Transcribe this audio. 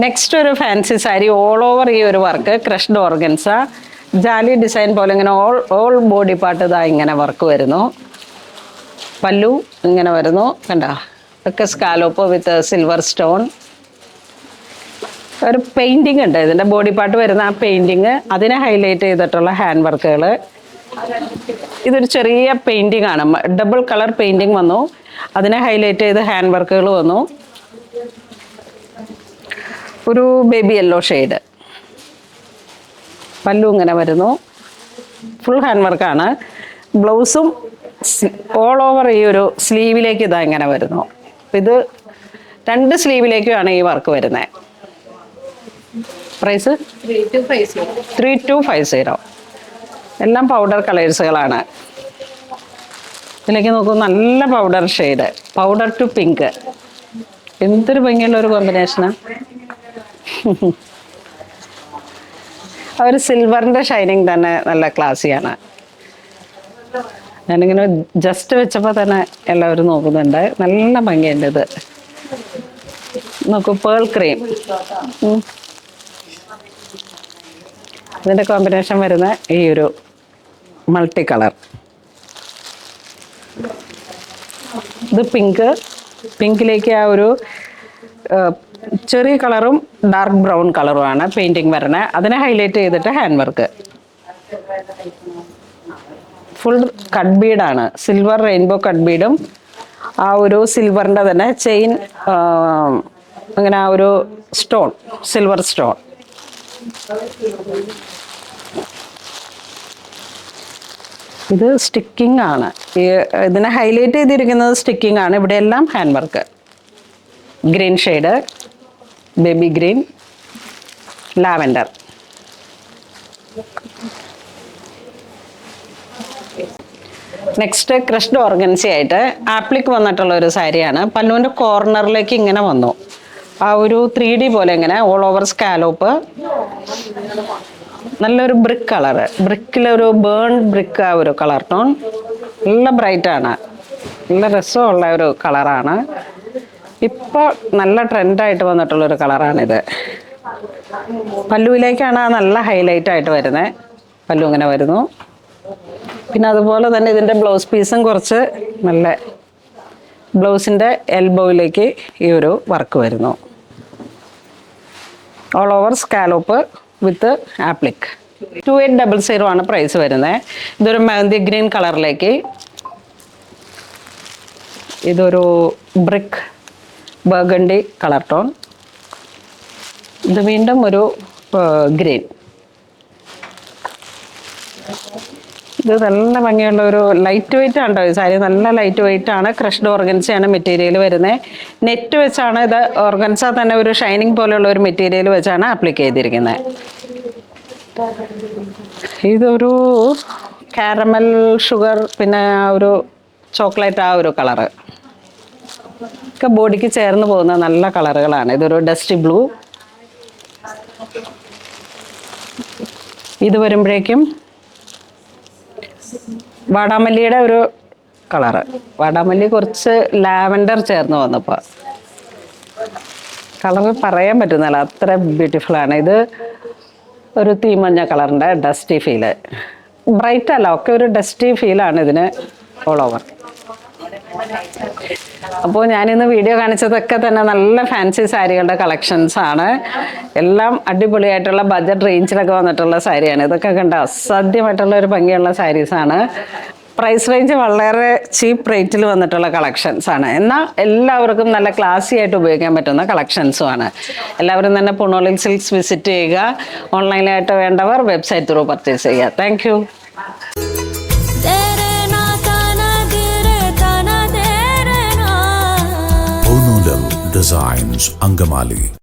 Next ഒരു fancy sari all over ഈ ഒരു work crushed organza jali design പോലെ ഇങ്ങനെ ഓൾ ബോഡി പാർട്ട് ഇതാ ഇങ്ങനെ വർക്ക് വരുന്നു. പല്ലു ഇങ്ങനെ വരുന്നു, കണ്ട ഒക്കെ സ്കാലോപ്പ് വിത്ത് സിൽവർ സ്റ്റോൺ. ഒരു പെയിന്റിങ് ഉണ്ട് ഇതിന്റെ ബോഡി പാർട്ട് വരുന്ന ആ പെയിന്റിങ്, അതിനെ ഹൈലൈറ്റ് ചെയ്തിട്ടുള്ള ഹാൻഡ് വർക്കുകൾ. ഇതൊരു ചെറിയ പെയിന്റിങ് ആണ്, ഡബിൾ കളർ പെയിന്റിങ് വന്നു, അതിനെ ഹൈലൈറ്റ് ചെയ്ത് ഹാൻഡ് വർക്കുകൾ വന്നു. ഒരു ബേബി യെല്ലോ ഷെയ്ഡ്, പല്ലു ഇങ്ങനെ വരുന്നു, ഫുൾ ഹാൻഡ് വർക്കാണ്. ബ്ലൗസും ഓൾ ഓവർ ഈ ഒരു സ്ലീവിലേക്ക് ഇതാ ഇങ്ങനെ വരുന്നു. ഇത് 2 സ്ലീവിലേക്കുമാണ് ഈ വർക്ക് വരുന്നത്. പ്രൈസ് 3250. എല്ലാം പൗഡർ കളേഴ്സുകളാണ്. ഇതിലേക്ക് നോക്കൂ, നല്ല powder shade, powder to pink. എന്തൊരു ഭംഗിയുള്ള ഒരു കോമ്പിനേഷനാണ്. ആ ഒരു സിൽവറിന്റെ ഷൈനിങ് തന്നെ നല്ല ക്ലാസ്സിയാണ്. ഞാനിങ്ങനെ ജസ്റ്റ് വെച്ചപ്പോൾ തന്നെ എല്ലാവരും നോക്കുന്നുണ്ട്, നല്ല ഭംഗിയുണ്ട്. ഇത് നോക്കൂ, പേൾ ക്രീം. ഇതിന്റെ കോമ്പിനേഷൻ വരുന്ന ഈ ഒരു മൾട്ടി കളർ. ഇത് പിങ്കിലേക്ക് ആ ഒരു ചെറിയ കളറും ഡാർക്ക് ബ്രൗൺ കളറുമാണ് പെയിന്റിങ് വരുന്നത്. അതിനെ ഹൈലൈറ്റ് ചെയ്തിട്ട് ഹാൻഡ് വർക്ക്. ഫുൾ കട്ട് ബീഡാണ്, സിൽവർ റെയിൻബോ കട്ട് ബീഡും ആ ഒരു സിൽവറിൻ്റെ തന്നെ ചെയിൻ, അങ്ങനെ ആ ഒരു സ്റ്റോൺ, സിൽവർ സ്റ്റോൺ. ഇത് സ്റ്റിക്കിംഗ് ആണ്, ഇതിനെ ഹൈലൈറ്റ് ചെയ്തിരിക്കുന്നത് സ്റ്റിക്കിംഗ് ആണ്. ഇവിടെ എല്ലാം hand work. Green shade, baby green, lavender. Next crushed organza ആയിട്ട് ആപ്ലിക് വന്നിട്ടുള്ള ഒരു സാരിയാണ്. പല്ലുവിൻ്റെ കോർണറിലേക്ക് ഇങ്ങനെ വന്നു, ആ ഒരു 3D പോലെ ഇങ്ങനെ ഓൾ ഓവർ സ്കാലോപ്പ്. നല്ലൊരു ബ്രിക്ക് കളറ്, ബ്രിക്കിലൊരു ബേൺ ബ്രിക്ക്, ആ ഒരു കളർ ടോൺ നല്ല ബ്രൈറ്റാണ്, നല്ല രസമുള്ള ഒരു കളറാണ്. ഇപ്പോൾ നല്ല ട്രെൻഡായിട്ട് വന്നിട്ടുള്ളൊരു കളറാണിത്. പല്ലുവിലേക്കാണ് നല്ല ഹൈലൈറ്റ് ആയിട്ട് വരുന്നത്. പല്ലു ഇങ്ങനെ വരുന്നു. പിന്നെ അതുപോലെ തന്നെ ഇതിൻ്റെ ബ്ലൗസ് പീസും കുറച്ച് നല്ല, ബ്ലൗസിൻ്റെ എൽബോയിലേക്ക് ഈ ഒരു വർക്ക് വരുന്നു. ഓൾ ഓവർ സ്കാലോപ്പ് വിത്ത് ആപ്ലിക്. 2800 ആണ് പ്രൈസ് വരുന്നത്. ഇതൊരു മെഹന്തി ഗ്രീൻ കളറിലേക്ക്, ഇതൊരു ബ്രിക്ക് ബർഗണ്ടി കളർ ടോൺ. ഇത് വീണ്ടും ഒരു ഗ്രീൻ. ഇത് നല്ല ഭംഗിയുള്ള ഒരു ലൈറ്റ് വെയിറ്റ് ആണ് ഈ സാരി, നല്ല ലൈറ്റ് വെയിറ്റ് ആണ്. ക്രഷ്ഡ് ഓർഗൻസയാണ് മെറ്റീരിയൽ വരുന്നത്. നെറ്റ് വെച്ചാണ് ഇത്, ഓർഗൻസ തന്നെ ഒരു ഷൈനിങ് പോലെയുള്ള ഒരു മെറ്റീരിയൽ വെച്ചാണ് ആപ്ലിക്ക് ചെയ്തിരിക്കുന്നത്. ഇതൊരു കാരമൽ ഷുഗർ, പിന്നെ ആ ഒരു ചോക്ലേറ്റ്, ആ ഒരു കളറ് ഒക്കെ ബോഡിക്ക് ചേർന്ന് പോകുന്ന നല്ല കളറുകളാണ്. ഇതൊരു ഡസ്റ്റി ബ്ലൂ. ഇത് വരുമ്പോഴേക്കും വാടാമല്ലിയുടെ ഒരു കളറ്, വാടാമല്ലി കുറച്ച് ലാവൻഡർ ചേർന്ന് വന്നപ്പോൾ കളറ് പറയാൻ പറ്റുന്നില്ല, അത്ര ബ്യൂട്ടിഫുൾ ആണ്. ഇത് ഒരു തീമഞ്ഞ കളറിൻ്റെ ഡസ്റ്റി ഫീല്, ബ്രൈറ്റ് അല്ല, ഒക്കെ ഒരു ഡസ്റ്റി ഫീലാണ് ഇതിന് ഓൾ ഓവർ. അപ്പോൾ ഞാനിന്ന് വീഡിയോ കാണിച്ചതൊക്കെ തന്നെ നല്ല ഫാൻസി സാരികളുടെ കളക്ഷൻസ് ആണ്. എല്ലാം അടിപൊളിയായിട്ടുള്ള ബഡ്ജറ്റ് റേഞ്ചിലൊക്കെ വന്നിട്ടുള്ള സാരിയാണ്. ഇതൊക്കെ കണ്ട അസാധ്യമായിട്ടുള്ള ഒരു ഭംഗിയുള്ള സാരീസാണ്. പ്രൈസ് റേഞ്ച് വളരെ ചീപ്പ് റേറ്റിൽ വന്നിട്ടുള്ള കളക്ഷൻസ് ആണ്. എന്നാൽ എല്ലാവർക്കും നല്ല ക്ലാസി ആയിട്ട് ഉപയോഗിക്കാൻ പറ്റുന്ന കളക്ഷൻസും ആണ്. എല്ലാവരും തന്നെ പുണോളിൽ സിൽക്സ് വിസിറ്റ് ചെയ്യുക. ഓൺലൈനായിട്ട് വേണ്ടവർ വെബ്സൈറ്റ് ത്രൂ പർച്ചേസ് ചെയ്യുക. Thank you. Designs Angamali.